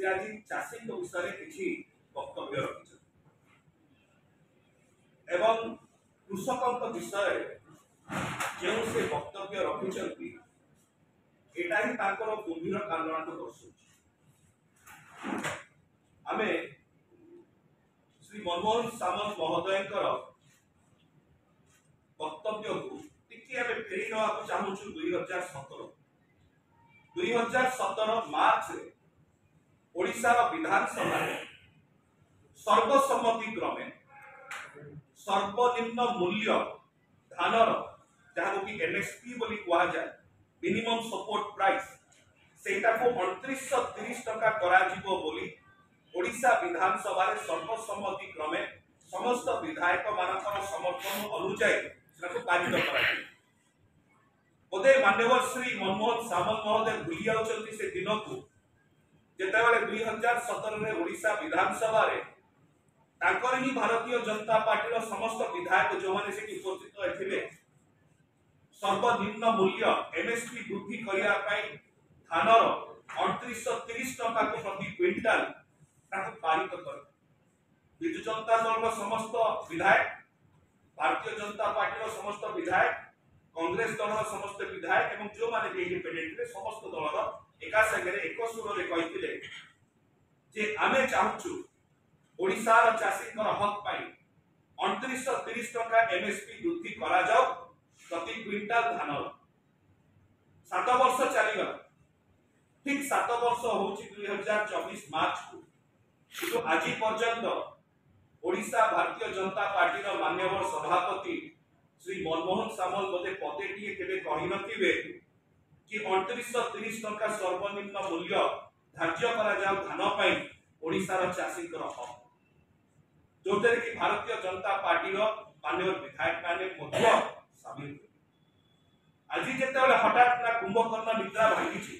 से आज चाषी विषय किसी वक्तव्य रखिछन एवं कृषकों विषय जो से वक्तव्य रखिछन एटा ही ताकर गंभीर कारण को दर्शाଉଛି। आमे श्री मनमोहन सामंत महोदय वक्तव्य को टिके आमे फेरी नवा चाहूँ 2017 मार्च रे ओडिशा विधानसभा सर्वसम्मति क्रमे सर्वनिम्न मूल्य धानर जहाँ कि एमएसपी बोली कहा जाए मिनिमम सपोर्ट प्राइस सेटा को 2930 टका करा जिवो बोली ओडिशा विधानसभा रे सर्वसम्मति क्रमे समस्त विधायक मानकर समर्थन अनुसार सेटा पारित करा बोधे मान्यवर श्री मनमोहन सामंत महोदय भूली जाउछन्ती से दिन को जेतेबेले 2017 रे ओडिशा विधानसभा रे ताकर ही भारतीय जनता पार्टी रो समस्त विधायक जो माने से उपस्थित थिले सर्वनिम्न मूल्य एमएसपी वृद्धि करिया पई धानर 2930 टका को प्रति क्विंटल ताको पारित कर बिजु जनता दल रो समस्त विधायक भारतीय जनता पार्टी रो समस्त विधायक कांग्रेस दल रो समस्त विधायक एवं जो माने इंडिपेंडेंट रे समस्त दल रो एका संगे एक सुर रे कहिथिले जे आमे चाहूछु ओडिसा रो चाषी कर हक पाई 2930 टका एमएसपी वृद्धि करा जाओ प्रति क्विंटल धान 7 वर्ष चली गला ठीक 7 वर्ष होची 2024 मार्च को तो आज पर्यंत ओडिशा भारतीय जनता पार्टी रो मान्यवर सभापति श्री मनमोहन सामंत बोधे पदेटिए केबे कहि नथिबे कि 2930 टका सर्वनिम्न मूल्य धार्य करा जाओ धान पाई ओडिसा रो चाषी कर हक जोते कि भारतीय जनता पार्टी रो मान्यवर विधायक माने मध्य शामिल आज जेतेबेले हठात ना कुंभकर्ण निद्रा भांगी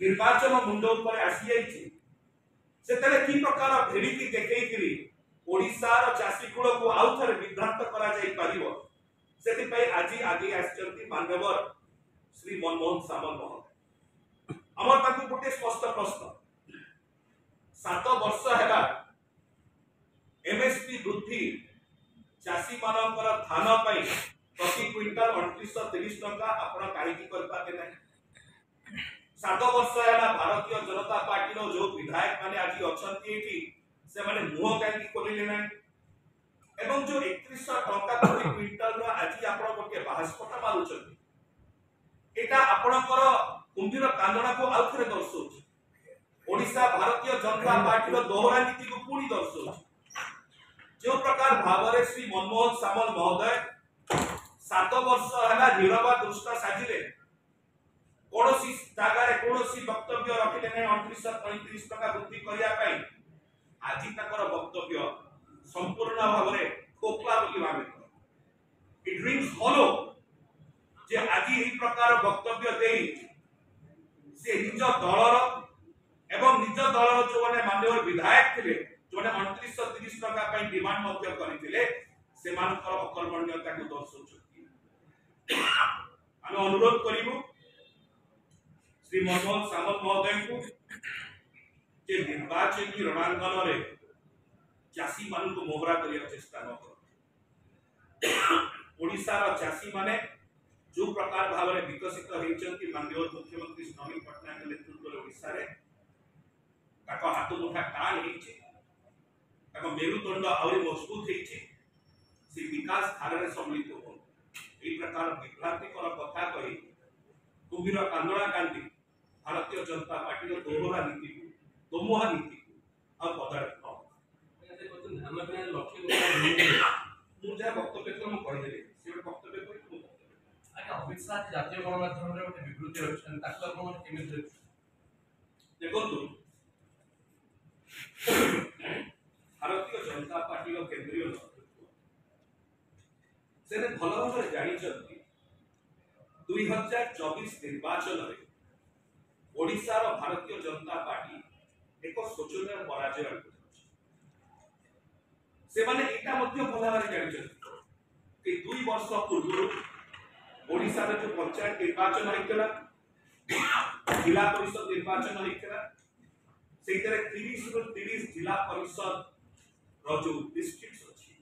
निर्वाचन मुंड ऊपर आसी जाइछि सेतेले की प्रकार भेड़िकी देखैकरी ओडिसा रो चाषी कुल को आउथरे विभ्रांत करा जाई परिबो सेति पई आज आगे आछंती मान्यवर श्री मनमोहन सामंत महोदय हमर ताकू गोटे स्पष्ट प्रश्न 7 वर्ष हैला एमएसपी वृद्धि चाषी मानकर धान पई प्रति क्विंटल 2930 टका आपण काहे की कर पाते नहीं 7 वर्ष हैला भारतीय जनता पार्टी रो जो विधायक माने आज अछंती एठी से माने मुह काहे की कोलिले नहीं एवं जो 3100 टका प्रति क्विंटल रो आज आपण गोटे बाहस्पटा मारुछंती एटा आपणकर कुंभीर कांदना को आउथरे दर्शाउछ ओडिशा भारतीय जनता पार्टी रो दोहरा नीति को पूरी दर्शाउछ जो प्रकार भावरे श्री मनमोहन सामंत महोदय 7 वर्ष हैला निरवा दृष्टा साजिले कोनोसी जागारे कोनोसी वक्तव्य रखिले नै 2933 टका वृद्धि करिया पई आजि तकर वक्तव्य संपूर्ण भावरे खोखला बोली भाबे इट रिंग्स हॉलो जे आजि ई प्रकार वक्तव्य देई से निज दलर एवं निज दलर जो माने मान्यवर विधायक थिले जो माने 2930 टका पई डिमांड मध्य करिथिले से मानकर अकर्मण्यता को दर्शाउछथि हम अनुरोध करिवु श्री मनमोहन सामंत महोदय को जे निर्वाचन रणांगन रे चाषी मान को मोहरा करिया चेष्टा न कर ओडिसा रा चाषी माने जो प्रकार भाव में विकसित होइचंती माननीय मुख्यमंत्री नवीन पटनायक नेतृत्व ओडिसा रे ताको हाथ मुठा टाण हेछि ताको मेरुदंड आउरी मजबूत हेछि से विकास धारा रे सम्मिलित हो ए प्रकार विभ्रांतिकर कथा कहि कुंभीर कांदोला कांदी भारतीय जनता पार्टी रो दोहरा नीति को दोमुहा नीति को आ पदार्थ न धान के लक्ष्य मुझे वक्तव्य को हम कहि देली से वक्तव्य को अमित शाह जातीय गणमाध्यम रे गोटे विवृत्ति रखछन ताकला कोन केमिति देखो भारतीय जनता पार्टी रो केंद्रीय नेतृत्व से भल भाव जानी 2024 निर्वाचन रे ओडिसा रो भारतीय जनता पार्टी एक शोचनीय पराजय से माने एटा मध्य भल भाव जानी कि 2 वर्ष पूर्व ओडिसा रे जो पंचायत निर्वाचन होइतला जिला परिषद निर्वाचन होइतला सेतरे 30 रु 30 जिला परिषद रो जो डिस्ट्रिक्ट्स अछि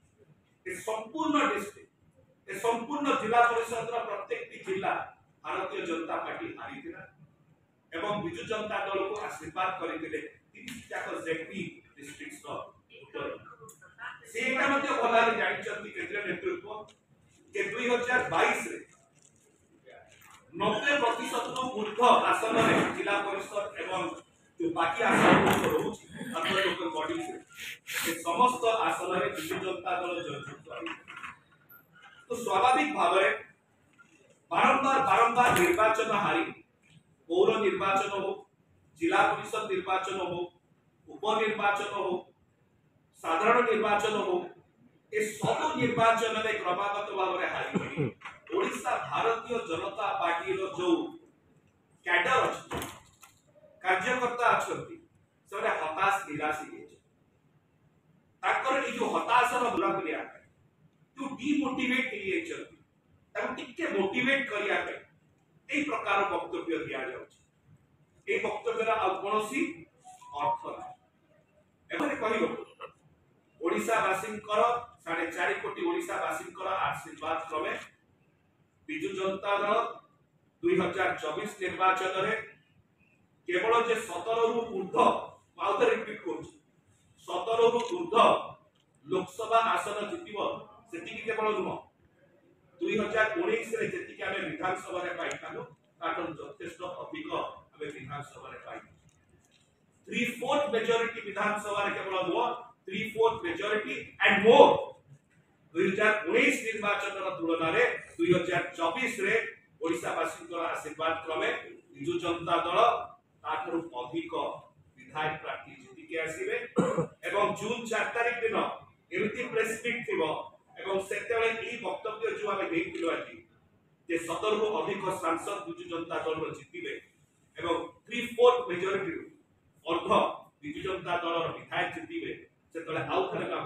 ए संपूर्ण डिस्ट्रिक्ट ए संपूर्ण जिला परिषद रो प्रत्येक जिला भारतीय जनता पार्टी हारिथिला एवं बिजु जनता दल को आशीर्वाद करिथिले 30 जाक जेपी डिस्ट्रिक्ट्स रो सेटा मध्ये भलारे जानि चंती केंद्रीय नेतृत्व के 2022 रे 90% नो ऊर्ध्व आसन रे जिला परिषद एवं जो बाकी आसन रहुछि अन्य लोकल बॉडी से समस्त आसन रे बिजु जनता दल जयजुक्त तो स्वाभाविक भाव रे बारंबार निर्वाचन हारी पौर निर्वाचन हो जिला परिषद निर्वाचन हो उपनिर्वाचन हो साधारण निर्वाचन हो ए सब निर्वाचन रे क्रमागत भाव रे हारी ओडिशा भारतीय जनता पार्टी रो जो कैडर अछि कार्यकर्ता अछंती सेटा हताश निराश हे ताकर ए जो हताश रो दूर करिया जो डिमोटिवेट हे छथि ताको टिके मोटिवेट करिया पे एई प्रकार वक्तव्य दिया जाउछि ए वक्तव्य आ कोनोसी अर्थ नै एबे कहिबो ओडिशा वासिंकर 4.5 कोटी ओडिशा वासिंकर आशीर्वाद क्रमे बिजु जनता दल 2024 निर्वाचन रे केवल जे 17 रु ऊर्ध्व माउथ रिपीट करछि 17 रु ऊर्ध्व लोकसभा आसन जितिबो सेति की केवल नुह 2019 रे जेति के हमें विधानसभा रे पाइतालो ताकन यथेष्ट अधिक हमें विधानसभा रे पाइ 3/4 मेजॉरिटी विधानसभा रे केवल नुह 3/4 मेजॉरिटी एंड मोर 2019 निर्वाचन रो तुलना रे 2024 रे ओडिशा वासिंकर आशीर्वाद क्रमे बिजु जनता दल ताकरू अधिक विधायक प्रार्थी जीति के आसीबे एवं जून 4 तारिख दिन एमिति प्रेस मीट थिबो एवं सेतेले ई वक्तव्य जो आमे देइतिलो आछि जे 17 रु अधिक सांसद बिजु जनता दल रो जीतिबे एवं 3/4 मेजॉरिटी अर्ध बिजु जनता दल रो विधायक जीतिबे सेतेले आउ थरे का